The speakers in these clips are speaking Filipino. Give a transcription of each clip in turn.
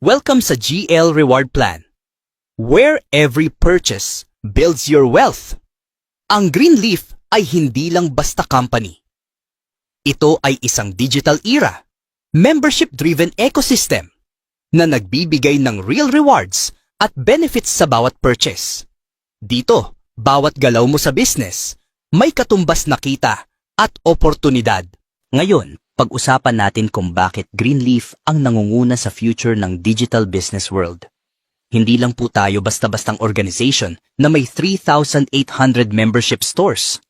Welcome sa GL Reward Plan, where every purchase builds your wealth. Ang Greenleaf ay hindi lang basta company. Ito ay isang digital era, membership-driven ecosystem na nagbibigay ng real rewards at benefits sa bawat purchase. Dito, bawat galaw mo sa business, may katumbas na kita at oportunidad. Ngayon, pag-usapan natin kung bakit Greenleaf ang nangunguna sa future ng digital business world. Hindi lang po tayo basta-bastang organization na may 3,800 membership stores.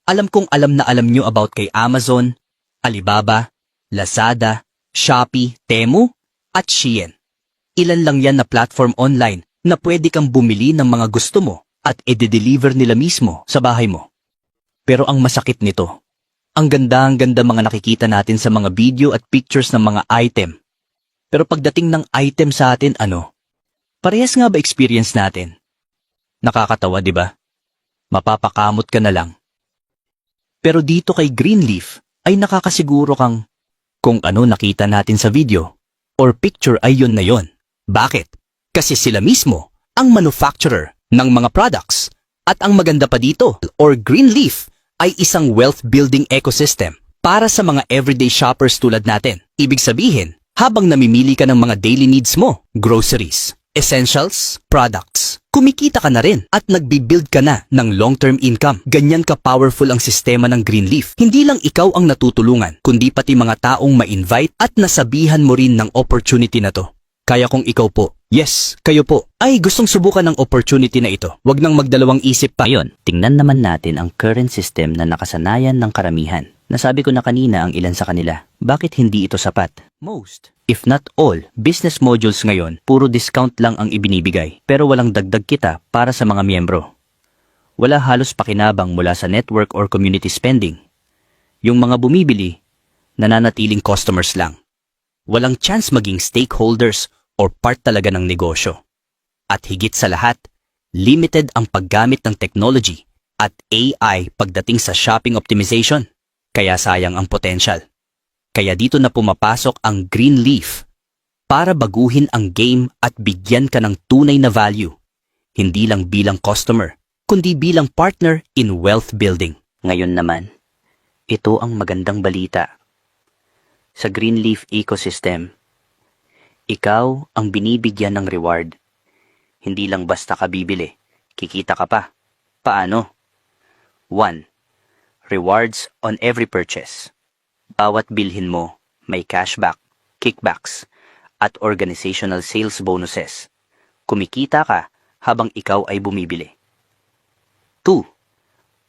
Alam kong alam na alam nyo about kay Amazon, Alibaba, Lazada, Shopee, Temu, at Shein. Ilan lang yan na platform online na pwede kang bumili ng mga gusto mo at i-deliver nila mismo sa bahay mo. Pero ang masakit nito, ang ganda mga nakikita natin sa mga video at pictures ng mga item. Pero pagdating ng item sa atin, parehas nga ba experience natin? Nakakatawa, di ba? Mapapakamot ka na lang. Pero dito kay Greenleaf ay nakakasiguro kang kung ano nakita natin sa video or picture ay yun na yun. Bakit? Kasi sila mismo ang manufacturer ng mga products. At ang maganda pa dito, or Greenleaf, ay isang wealth-building ecosystem para sa mga everyday shoppers tulad natin. Ibig sabihin, habang namimili ka ng mga daily needs mo, groceries, essentials, products, kumikita ka na rin at nagbibuild ka na ng long-term income. Ganyan ka-powerful ang sistema ng Greenleaf. Hindi lang ikaw ang natutulungan, kundi pati mga taong ma-invite at nasabihan mo rin ng opportunity na to. Kaya kung ikaw po, yes, kayo po, ay gustong subukan ng opportunity na ito, wag nang magdalawang isip pa. Ngayon, tingnan naman natin ang current system na nakasanayan ng karamihan. Nasabi ko na kanina ang ilan sa kanila. Bakit hindi ito sapat? Most, if not all, business modules ngayon, puro discount lang ang ibinibigay, pero walang dagdag kita para sa mga miyembro. Wala halos pakinabang mula sa network or community spending. Yung mga bumibili, nananatiling customers lang. Walang chance maging stakeholders or part talaga ng negosyo. At higit sa lahat, limited ang paggamit ng technology at AI pagdating sa shopping optimization. Kaya sayang ang potential. Kaya dito na pumapasok ang Greenleaf para baguhin ang game at bigyan ka ng tunay na value. Hindi lang bilang customer, kundi bilang partner in wealth building. Ngayon naman, ito ang magandang balita. Sa Greenleaf ecosystem, ikaw ang binibigyan ng reward. Hindi lang basta ka bibili, kikita ka pa. Paano? 1. Rewards on every purchase. Bawat bilhin mo, may cashback, kickbacks, at organizational sales bonuses. Kumikita ka habang ikaw ay bumibili. 2.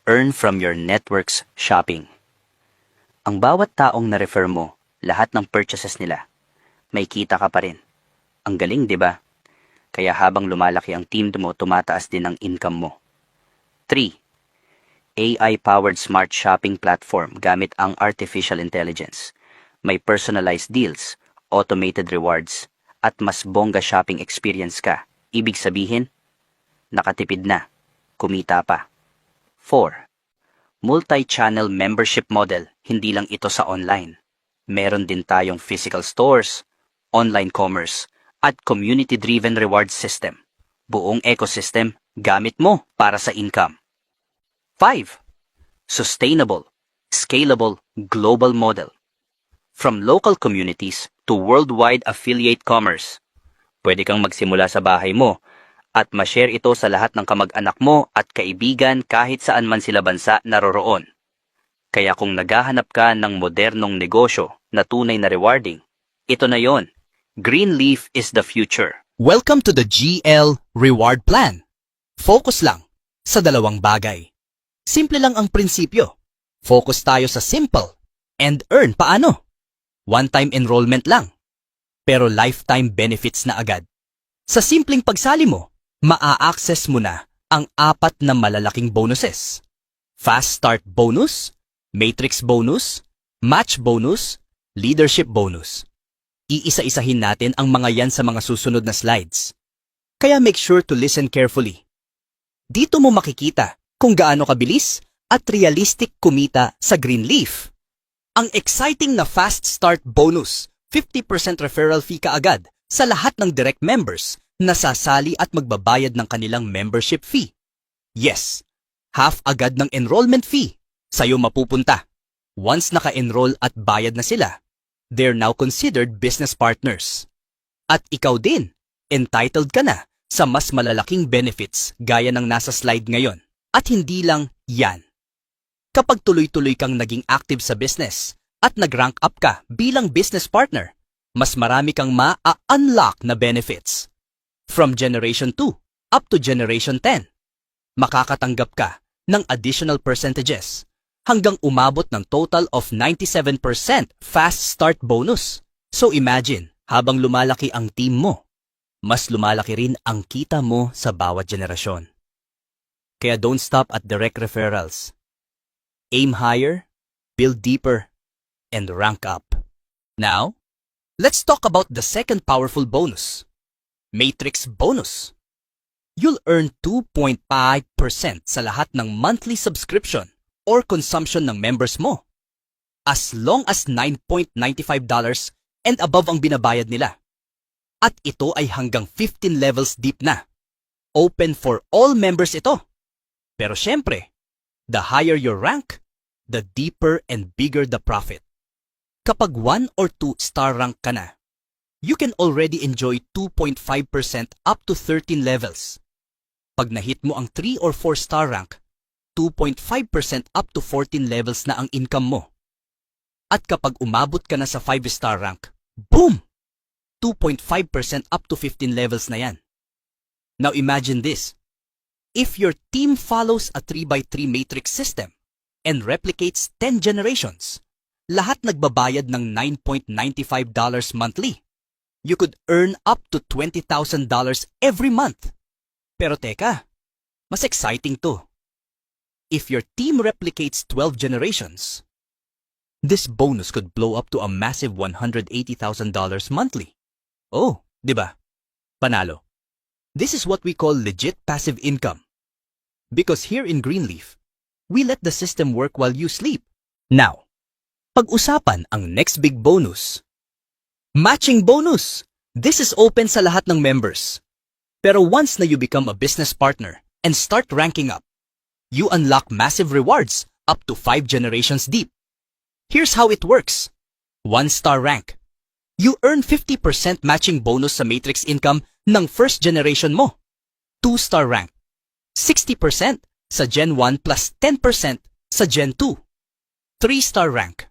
Earn from your network's shopping. Ang bawat taong na-refer mo, lahat ng purchases nila, may kita ka pa rin. Ang galing, di ba? Kaya habang lumalaki ang team mo, tumataas din ang income mo. 3. AI-powered smart shopping platform gamit ang artificial intelligence. May personalized deals, automated rewards, at mas bongga shopping experience ka. Ibig sabihin, nakatipid na, kumita pa. 4. Multi-channel membership model, hindi lang ito sa online. Meron din tayong physical stores, online commerce, at community-driven reward system. Buong ecosystem, gamit mo para sa income. 5. Sustainable, scalable, global model. From local communities to worldwide affiliate commerce. Pwede kang magsimula sa bahay mo at ma-share ito sa lahat ng kamag-anak mo at kaibigan kahit saan man sila bansa naroroon. Kaya kung naghahanap ka ng modernong negosyo na tunay na rewarding, ito na yon. Greenleaf is the future. welcome to the GL Reward Plan. Focus lang sa dalawang bagay. Simple lang ang prinsipyo. Focus tayo sa simple and earn paano? One-time enrollment lang, pero lifetime benefits na agad. Sa simpleng pagsali mo, maa-access mo na ang 4 na malalaking bonuses. Fast Start Bonus, Matrix Bonus, Match Bonus, Leadership Bonus. Iisa-isahin natin ang mga yan sa mga susunod na slides. Kaya make sure to listen carefully. Dito mo makikita kung gaano kabilis at realistic kumita sa Greenleaf. Ang exciting na Fast Start Bonus, 50% referral fee kaagad sa lahat ng direct members na sasali at magbabayad ng kanilang membership fee. Yes, half agad ng enrollment fee sa'yo mapupunta. Once naka-enroll at bayad na sila, they're now considered business partners. At ikaw din, entitled ka na sa mas malalaking benefits gaya ng nasa slide ngayon. At hindi lang yan. Kapag tuloy-tuloy kang naging active sa business at nag-rank up ka bilang business partner, mas marami kang ma-unlock na benefits. From Generation 2 up to Generation 10, makakatanggap ka ng additional percentages hanggang umabot ng total of 97% fast start bonus. So imagine, habang lumalaki ang team mo, mas lumalaki rin ang kita mo sa bawat generasyon. Kaya don't stop at direct referrals. Aim higher, build deeper, and rank up. Now, let's talk about the second powerful bonus, Matrix Bonus. You'll earn 2.5% sa lahat ng monthly subscription or consumption ng members mo, as long as $9.95 and above ang binabayad nila. At ito ay hanggang 15 levels deep na. Open for all members ito. Pero syempre, the higher your rank, the deeper and bigger the profit. Kapag 1 or 2 star rank ka na, you can already enjoy 2.5% up to 13 levels. Pag nahit mo ang 3 or 4 star rank, 2.5% up to 14 levels na ang income mo. At kapag umabot ka na sa 5 star rank, boom! 2.5% up to 15 levels na yan. Now imagine this. If your team follows a 3x3 matrix system and replicates 10 generations, lahat nagbabayad ng $9.95 monthly. You could earn up to $20,000 every month. Pero teka, mas exciting to. If your team replicates 12 generations, this bonus could blow up to a massive $180,000 monthly. Oh, di ba? Panalo. This is what we call legit passive income. Because here in Greenleaf, we let the system work while you sleep. Now, pag-usapan ang next big bonus. Matching bonus! This is open sa lahat ng members. Pero once na you become a business partner and start ranking up, you unlock massive rewards up to 5 generations deep. Here's how it works. 1-star rank. You earn 50% matching bonus sa matrix income ng first generation mo. 2-star rank. 60% sa Gen 1 plus 10% sa Gen 2. 3-star rank.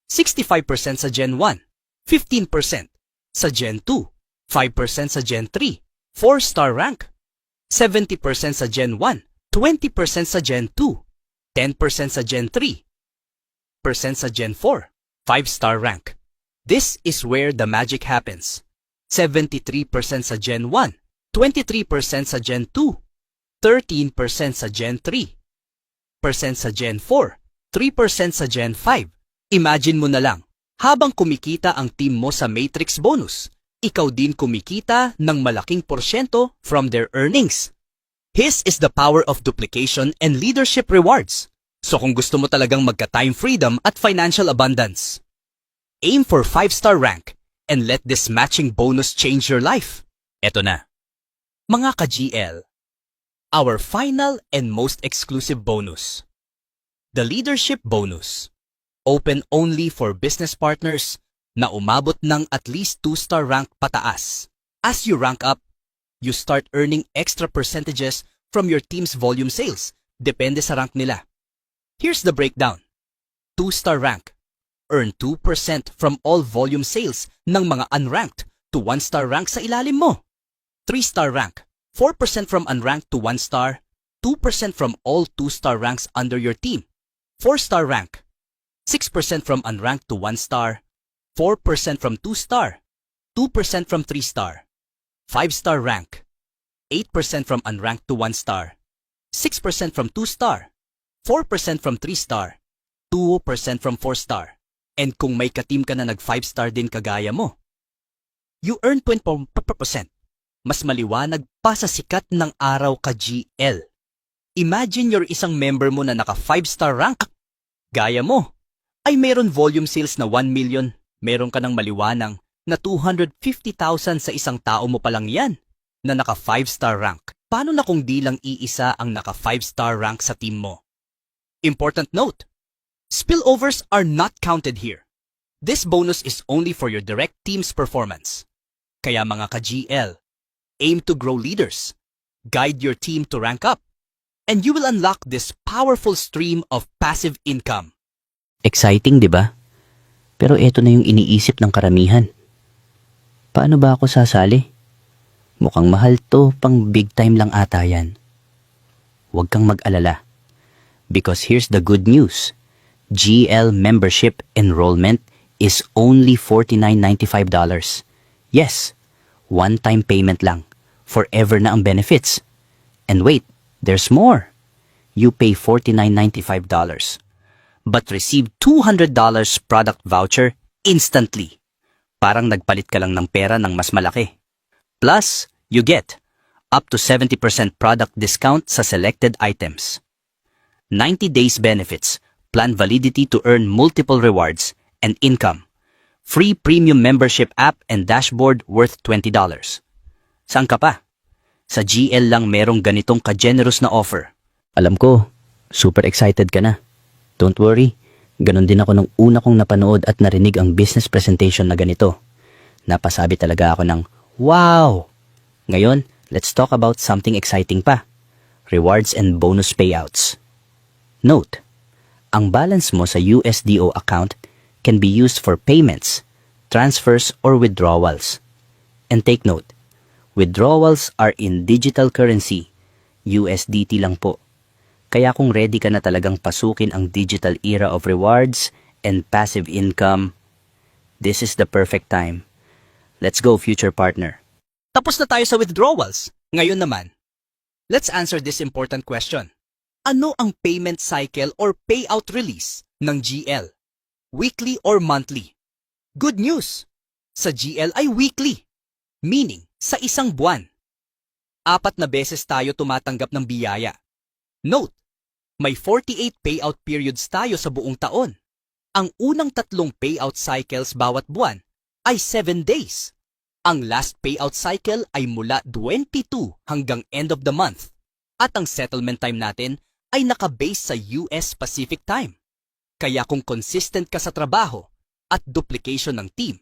65% sa Gen 1, 15% sa Gen 2, 5% sa Gen 3. 4-star rank. 70% sa Gen 1, 20% sa Gen 2, 10% sa Gen 3, % sa Gen 4, 5-star rank. This is where the magic happens. 73% sa Gen 1, 23% sa Gen 2, 13% sa Gen 3, % sa Gen 4, 3% sa Gen 5. Imagine mo na lang, habang kumikita ang team mo sa Matrix Bonus, ikaw din kumikita ng malaking porsyento from their earnings. This is the power of duplication and leadership rewards. So kung gusto mo talagang magka-time freedom at financial abundance, aim for 5-star rank and let this matching bonus change your life. Eto na. Mga ka-GL, our final and most exclusive bonus. The Leadership Bonus. Open only for business partners na umabot ng at least 2-star rank pataas. As you rank up, you start earning extra percentages from your team's volume sales. Depende sa rank nila. Here's the breakdown. 2-star rank. Earn 2% from all volume sales ng mga unranked to 1-star rank sa ilalim mo. 3-star rank. 4% from unranked to 1-star. 2% from all 2-star ranks under your team. 4-star rank. 6% from unranked to 1-star. 4% from 2-star. 2% from 3-star. 5-star rank. 8% from unranked to 1-star. 6% from 2-star. 4% from 3-star. 2% from 4-star. And kung may ka-team ka na nag-5-star din kagaya mo, you earn 20%. Mas maliwanag pa sa sikat ng araw ka-GL. Imagine your isang member mo na naka 5-star rank. Gaya mo, ay meron volume sales na 1 million, meron ka ng maliwanang na 250,000 sa isang tao mo pa lang yan na naka 5-star rank. Paano na kung di lang iisa ang naka 5-star rank sa team mo? Important note, spillovers are not counted here. This bonus is only for your direct team's performance. Kaya mga ka-GL, aim to grow leaders, guide your team to rank up, and you will unlock this powerful stream of passive income. Exciting, di ba? Pero eto na yung iniisip ng karamihan. Paano ba ako sasali? Mukhang mahal to, pang big time lang ata yan. Huwag kang mag-alala. Because here's the good news. GL membership enrollment is only $49.95. Yes, one-time payment lang. Forever na ang benefits. And wait, there's more. You pay $49.95. But receive $200 product voucher instantly. Parang nagpalit ka lang ng pera ng mas malaki. Plus, you get up to 70% product discount sa selected items. 90 days benefits, plan validity to earn multiple rewards, and income. Free premium membership app and dashboard worth $20. Saan ka pa? Sa GL lang merong ganitong ka-generous na offer. Alam ko, super excited ka na. Don't worry, ganun din ako nung una kong napanood at narinig ang business presentation na ganito. Napasabi talaga ako ng, wow! Ngayon, let's talk about something exciting pa. Rewards and bonus payouts. Note, ang balance mo sa USDO account can be used for payments, transfers, or withdrawals. And take note, withdrawals are in digital currency, USDT lang po. Kaya kung ready ka na talagang pasukin ang digital era of rewards and passive income, this is the perfect time. Let's go, future partner. Tapos na tayo sa withdrawals. Ngayon naman, let's answer this important question. Ano ang payment cycle or payout release ng GL? Weekly or monthly? Good news! Sa GL ay weekly, meaning sa isang buwan. 4 na beses tayo tumatanggap ng biyaya. Note, may 48 payout periods tayo sa buong taon. Ang unang 3 payout cycles bawat buwan ay 7 days. Ang last payout cycle ay mula 22 hanggang end of the month. At ang settlement time natin ay nakabase sa US Pacific Time. Kaya kung consistent ka sa trabaho at duplication ng team,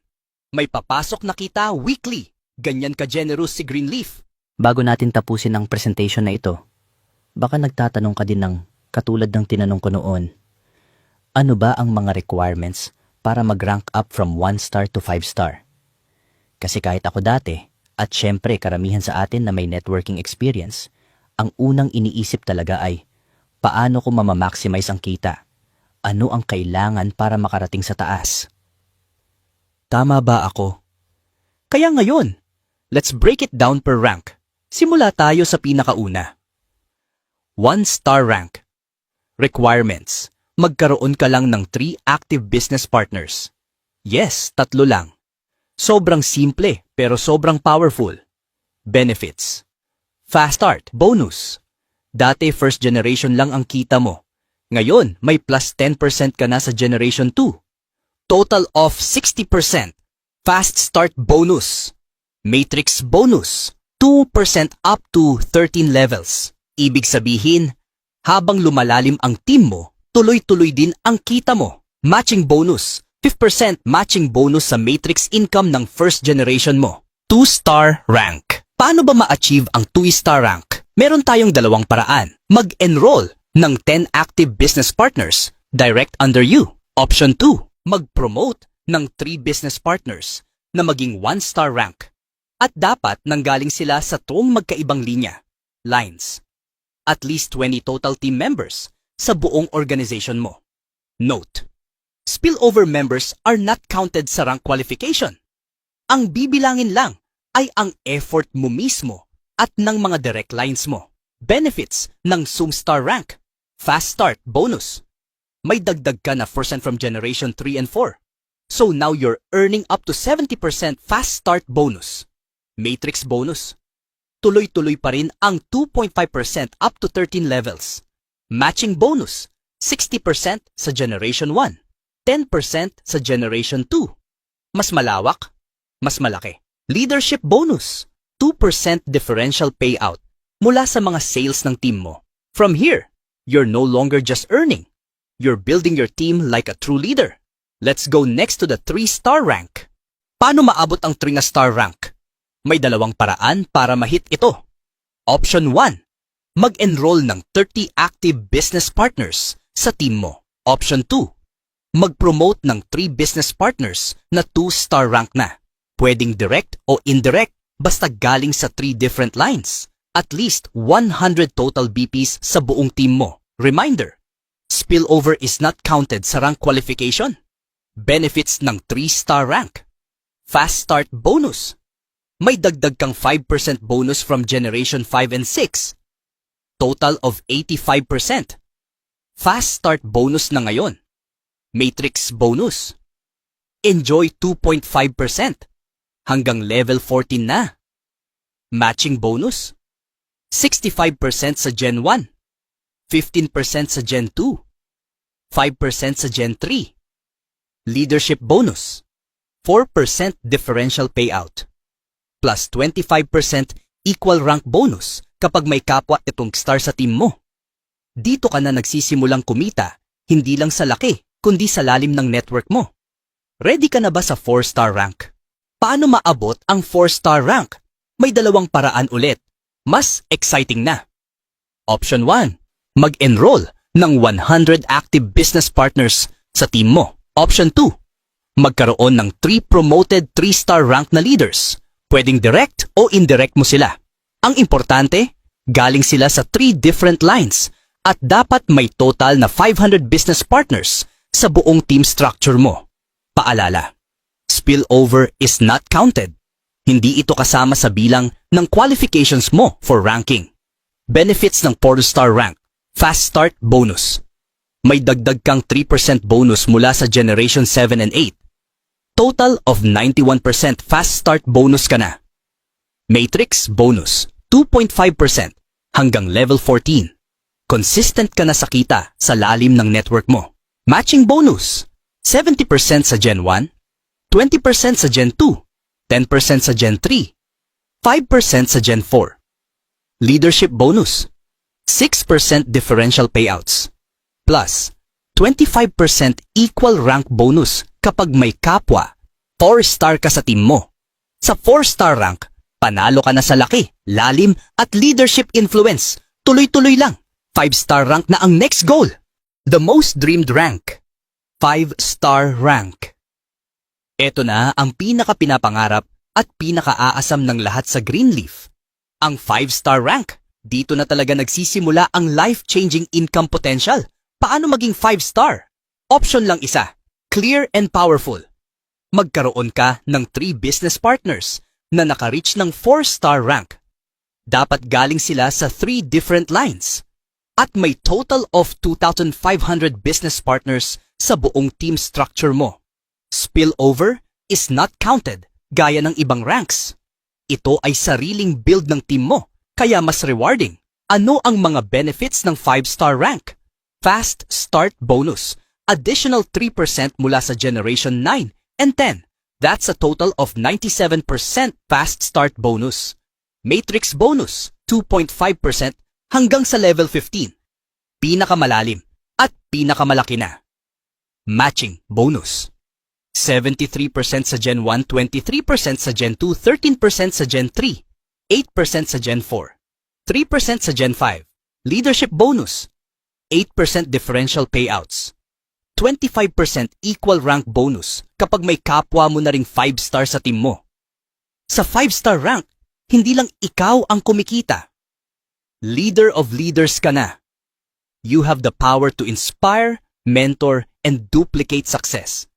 may papasok na kita weekly. Ganyan ka-generous si Greenleaf. Bago natin tapusin ang presentation na ito, baka nagtatanong ka din ng katulad ng tinanong ko noon. Ano ba ang mga requirements para mag-rank up from 1-star to 5-star? Kasi kahit ako dati, at syempre karamihan sa atin na may networking experience, ang unang iniisip talaga ay, paano ko mamamaximize ang kita? Ano ang kailangan para makarating sa taas? Tama ba ako? Kaya ngayon, let's break it down per rank. Simula tayo sa pinakauna. 1-star rank. Requirements. Magkaroon ka lang ng 3 active business partners. Yes, 3 lang. Sobrang simple pero sobrang powerful. Benefits. Fast start. Bonus. Dati first generation lang ang kita mo. Ngayon, may plus 10% ka na sa generation 2. Total of 60%. Fast start bonus. Matrix bonus. 2% up to 13 levels. Ibig sabihin, habang lumalalim ang team mo, tuloy-tuloy din ang kita mo. Matching bonus. 5% matching bonus sa matrix income ng first generation mo. 2-star rank. Paano ba ma-achieve ang 2-star rank? Meron tayong 2 paraan. Mag-enroll ng 10 active business partners direct under you. Option 2, mag-promote ng 3 business partners na maging 1-star rank. At dapat nanggaling sila sa 2 magkaibang linya, lines. At least 20 total team members sa buong organization mo. Note, spillover members are not counted sa rank qualification. Ang bibilangin lang ay ang effort mo mismo at ng mga direct lines mo. Benefits ng Zoomstar rank. Fast start bonus. May dagdag ka na 4% from generation 3 and 4. So now you're earning up to 70% fast start bonus. Matrix bonus. Tuloy-tuloy pa rin ang 2.5% up to 13 levels. Matching bonus. 60% sa generation 1. 10% sa generation 2. Mas malawak? mas malaki. Leadership bonus, 2% differential payout mula sa mga sales ng team mo. From here, you're no longer just earning. You're building your team like a true leader. Let's go next to the 3-star rank. Paano maabot ang 3 na star rank? May dalawang paraan para mahit ito. Option 1. Mag-enroll ng 30 active business partners sa team mo. Option 2. Mag-promote ng 3 business partners na 2-star rank na. Pwedeng direct o indirect basta galing sa 3 different lines. At least 100 total BPs sa buong team mo. Reminder, spillover is not counted sa rank qualification. Benefits ng 3-star rank. Fast start bonus. May dagdag kang 5% bonus from Generation 5 and 6. Total of 85%. Fast start bonus na ngayon. Matrix bonus. Enjoy 2.5% hanggang level 14 na. Matching bonus. 65% sa Gen 1. 15% sa Gen 2. 5% sa Gen 3. Leadership bonus. 4% differential payout. Plus 25% equal rank bonus kapag may kapwa itong star sa team mo. Dito ka na nagsisimulang kumita, hindi lang sa laki, kundi sa lalim ng network mo. Ready ka na ba sa 4-star rank? Paano maabot ang 4-star rank? May dalawang paraan ulit. Mas exciting na. Option 1. Mag-enroll ng 100 active business partners sa team mo. Option 2. Magkaroon ng 3 promoted 3-star rank na leaders. Pwedeng direct o indirect mo sila. Ang importante, galing sila sa 3 different lines at dapat may total na 500 business partners sa buong team structure mo. Paalala, spillover is not counted. Hindi ito kasama sa bilang ng qualifications mo for ranking. Benefits ng 4-star rank. Fast start bonus. May dagdag kang 3% bonus mula sa Generation 7 and 8. Total of 91% fast start bonus ka na. Matrix bonus. 2.5% hanggang level 14. Consistent ka na sa kita sa lalim ng network mo. Matching bonus. 70% sa Gen 1. 20% sa Gen 2. 10% sa Gen 3, 5% sa Gen 4. Leadership bonus, 6% differential payouts, plus 25% equal rank bonus kapag may kapwa, 4-star ka sa team mo. Sa 4-star rank, panalo ka na sa laki, lalim at leadership influence. Tuloy-tuloy lang. 5-star rank na ang next goal. The most dreamed rank, 5-star rank. Ito na ang pinaka-pinapangarap at pinaka-aasam ng lahat sa Greenleaf. Ang 5-star rank. Dito na talaga nagsisimula ang life-changing income potential. Paano maging 5-star? Option lang isa. Clear and powerful. Magkaroon ka ng 3 business partners na naka-reach ng 4-star rank. Dapat galing sila sa 3 different lines. At may total of 2,500 business partners sa buong team structure mo. Spillover is not counted gaya ng ibang ranks. Ito ay sariling build ng team mo, kaya mas rewarding. Ano ang mga benefits ng 5-star rank? Fast start bonus. Additional 3% mula sa Generation 9 and 10. That's a total of 97% fast start bonus. Matrix bonus, 2.5% hanggang sa level 15. Pinakamalalim at pinakamalaki na. Matching bonus. 73% sa Gen 1, 23% sa Gen 2, 13% sa Gen 3, 8% sa Gen 4, 3% sa Gen 5. Leadership bonus, 8% differential payouts, 25% equal rank bonus kapag may kapwa mo na ring 5-star sa team mo. Sa 5-star rank, hindi lang ikaw ang kumikita. Leader of leaders ka na. You have the power to inspire, mentor, and duplicate success.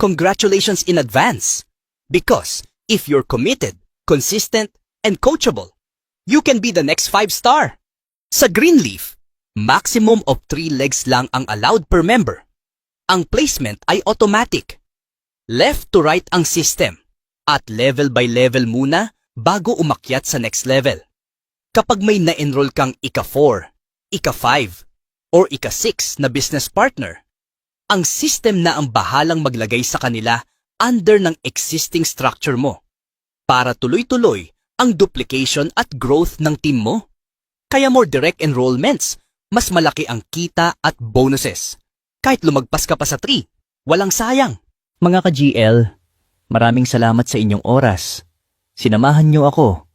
Congratulations in advance. Because if you're committed, consistent, and coachable, you can be the next 5-star. Sa Greenleaf, maximum of 3 legs lang ang allowed per member. Ang placement ay automatic. Left to right ang system at level by level muna bago umakyat sa next level. Kapag may na-enroll kang ika-4, ika-5, or ika-6 na business partner, ang system na ang bahalang maglagay sa kanila under ng existing structure mo para tuloy-tuloy ang duplication at growth ng team mo. Kaya more direct enrollments, mas malaki ang kita at bonuses. Kahit lumagpas ka pa sa 3, walang sayang. Mga ka-GL, maraming salamat sa inyong oras. Sinamahan niyo ako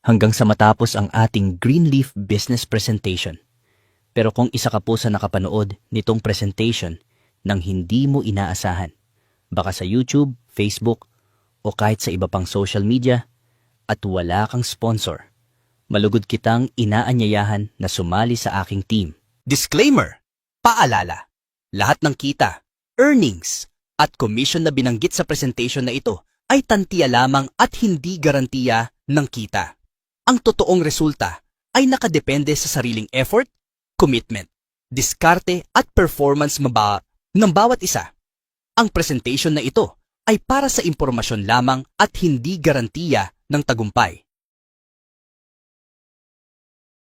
hanggang sa matapos ang ating Greenleaf Business Presentation. Pero kung isa ka po sa nakapanood nitong presentation nang hindi mo inaasahan, baka sa YouTube, Facebook, o kahit sa iba pang social media, at wala kang sponsor, malugod kitang inaanyayahan na sumali sa aking team. Disclaimer, paalala, lahat ng kita, earnings, at commission na binanggit sa presentation na ito ay tantiya lamang at hindi garantiya ng kita. Ang totoong resulta ay nakadepende sa sariling effort, commitment, diskarte at performance ng bawat isa. Ang presentation na ito ay para sa impormasyon lamang at hindi garantiya ng tagumpay.